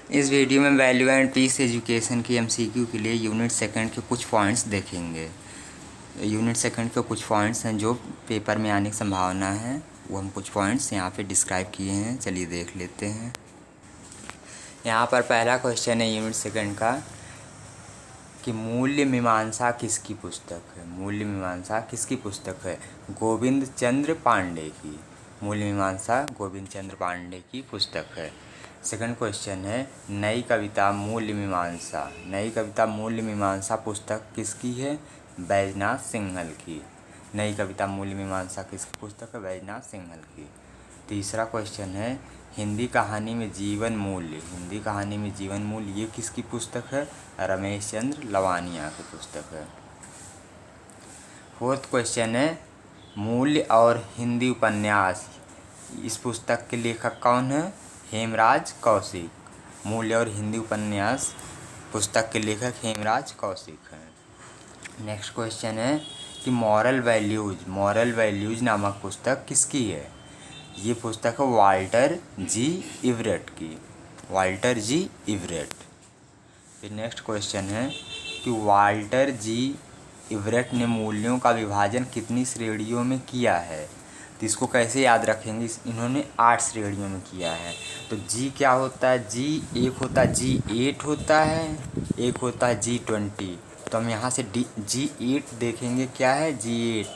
इस वीडियो में value and piece education की एमसीक्यू के लिए यूनिट सेकंड के कुछ पॉइंट्स देखेंगे। यूनिट सेकंड के कुछ पॉइंट्स हैं जो पेपर में आने की संभावना है, वो हम कुछ पॉइंट्स यहाँ पे डिस्क्राइब किए हैं। चलिए देख लेते हैं। यहाँ पर पहला क्वेश्चन है यूनिट सेकंड का कि मूल्य मीमांसा किसकी पुस्तक है। मूल्य मीमांसा किसकी पुस्तक है? गोविंद चंद्र पांडे की। मूल्य मीमांसा गोविंद चंद्र पांडे की पुस्तक है। सेकंड क्वेश्चन है नई कविता मूल्य मीमांसा। नई कविता मूल्य मीमांसा पुस्तक किसकी है? बैजनाथ सिंघल की। नई कविता मूल्य मीमांसा किसकी पुस्तक है? बैजनाथ सिंघल की। तीसरा क्वेश्चन है हिंदी कहानी में जीवन मूल्य। हिंदी कहानी में जीवन मूल्य ये किसकी पुस्तक है? रमेश चंद्र लवानिया की पुस्तक है। फोर्थ क्वेश्चन है मूल्य और हिंदी उपन्यास, इस पुस्तक के लेखक कौन है? हेमराज कौशिक। मूल्य और हिंदी उपन्यास पुस्तक के लेखक हेमराज कौशिक हैं। नेक्स्ट क्वेश्चन है कि मॉरल वैल्यूज नामक पुस्तक किसकी है? ये पुस्तक है वाल्टर जी इवरेट की। Walter G Everett. फिर नेक्स्ट क्वेश्चन है कि वाल्टर जी इवरेट ने मूल्यों का विभाजन कितनी श्रेणियों में किया है? तो इसको कैसे याद रखेंगे? इन्होंने 8 श्रेणियों में किया है। तो जी क्या होता है? जी एक होता है G8 होता है, एक होता है G20। तो हम यहाँ से G8 देखेंगे। क्या है G8?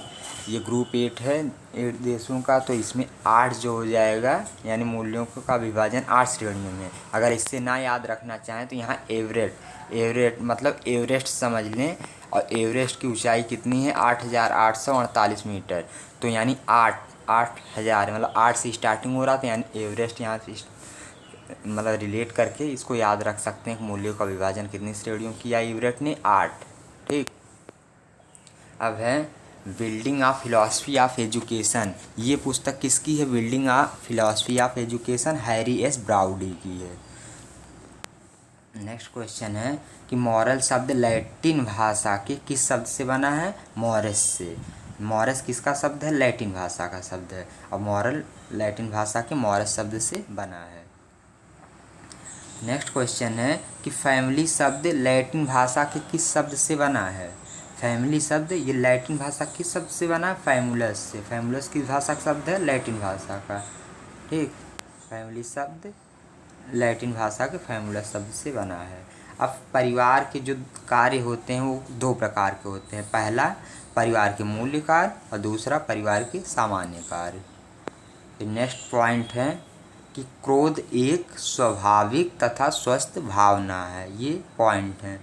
ये ग्रुप 8 है 8 देशों का, तो इसमें 8 जो हो जाएगा, यानी मूल्यों का विभाजन 8 श्रेणियों में। अगर इससे ना याद रखना चाहें तो यहाँ एवरेट मतलब एवरेस्ट समझ लें। और एवरेस्ट की ऊंचाई कितनी है? 8,848 मीटर। तो यानी 8,000 मतलब 8 से स्टार्टिंग हो रहा था, यानी एवरेस्ट यहाँ से मतलब रिलेट करके इसको याद रख सकते हैं कि मूल्यों का विभाजन कितनी श्रेणियों किया एवरेट ने? 8। ठीक। अब है building of philosophy of education. ये पुस्तक किसकी है? Building of philosophy of education Harry S Broudy की है। नेक्स्ट क्वेश्चन है कि मॉरल शब्द लैटिन भाषा के किस शब्द से बना है? मॉरस से। मॉरस किसका शब्द है? लैटिन भाषा का शब्द है। और मॉरल लैटिन भाषा के मॉरस शब्द से बना है। नेक्स्ट क्वेश्चन है कि फैमिली शब्द लैटिन भाषा के किस शब्द से बना है? फैमिली शब्द ये लैटिन भाषा किस शब्द से बना है? फैमुलस से। फैमुलस किस भाषा का शब्द है? लैटिन भाषा का। ठीक। फैमिली शब्द लैटिन भाषा के फैमुलस शब्द से बना है। अब परिवार के जो कार्य होते हैं वो 2 प्रकार के होते हैं। पहला परिवार के मूल्य कार्य और दूसरा परिवार के सामान्य कार्य। फिर नेक्स्ट पॉइंट है कि क्रोध एक स्वाभाविक तथा स्वस्थ भावना है। ये पॉइंट है।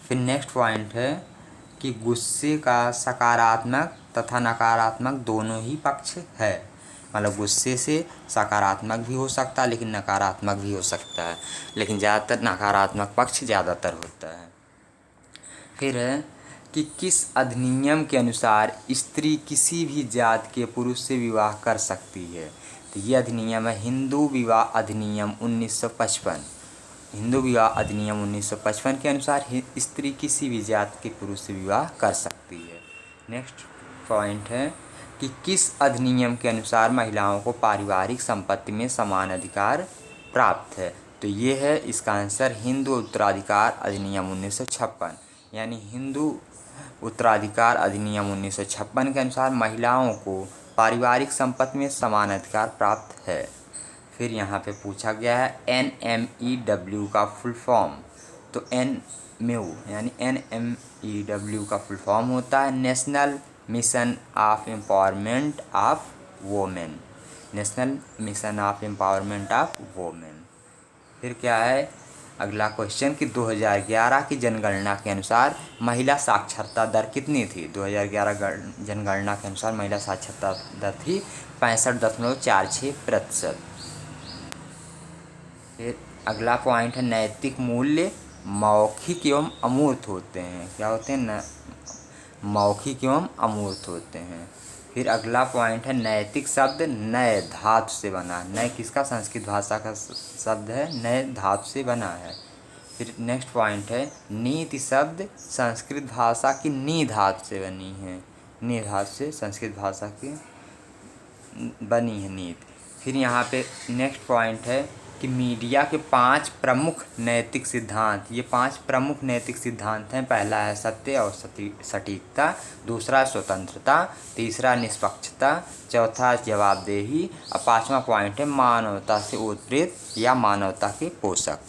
फिर नेक्स्ट पॉइंट है कि गुस्से का सकारात्मक तथा नकारात्मक दोनों ही पक्ष है। मतलब गुस्से से सकारात्मक भी हो सकता है लेकिन नकारात्मक भी हो सकता है, लेकिन ज़्यादातर नकारात्मक पक्ष ज़्यादातर होता है। फिर है कि किस अधिनियम के अनुसार स्त्री किसी भी जात के पुरुष से विवाह कर सकती है? तो ये अधिनियम है हिंदू विवाह अधिनियम 1955। हिंदू विवाह अधिनियम 1955 के अनुसार स्त्री किसी भी जात के पुरुष से विवाह कर सकती है। नेक्स्ट पॉइंट है कि किस अधिनियम के अनुसार महिलाओं को पारिवारिक संपत्ति में समान अधिकार प्राप्त है? तो ये है इसका आंसर हिंदू उत्तराधिकार अधिनियम 1956। यानी हिंदू उत्तराधिकार अधिनियम 1956 के अनुसार महिलाओं को पारिवारिक संपत्ति में समान अधिकार प्राप्त है। फिर यहाँ पे पूछा गया है NMEW का फुल फॉर्म। तो NMEW यानी NMEW का फुल फॉर्म होता है national mission of empowerment of women. National mission of empowerment of women. फिर क्या है अगला क्वेश्चन कि 2011 की जनगणना के अनुसार महिला साक्षरता दर कितनी थी? 2011 जनगणना के अनुसार महिला साक्षरता दर थी 65.46%। फिर अगला पॉइंट है नैतिक मूल्य मौखिक एवं अमूर्त होते हैं। क्या होते हैं? मौखिक एवं अमूर्त होते हैं। फिर अगला पॉइंट है नैतिक शब्द नए धातु से बना। नए किसका? संस्कृत भाषा का शब्द है, नए धातु से बना है। फिर नेक्स्ट पॉइंट है नीति शब्द संस्कृत भाषा की नी धातु से बनी है। नी धातु से संस्कृत भाषा की बनी है नीति। फिर यहाँ पे नेक्स्ट पॉइंट है कि मीडिया के 5 प्रमुख नैतिक सिद्धांत। ये 5 प्रमुख नैतिक सिद्धांत हैं। पहला है सत्य और सटीकता, दूसरा स्वतंत्रता, तीसरा निष्पक्षता, चौथा जवाबदेही और 5वां पॉइंट है मानवता से उत्प्रेरित या मानवता के पोषक।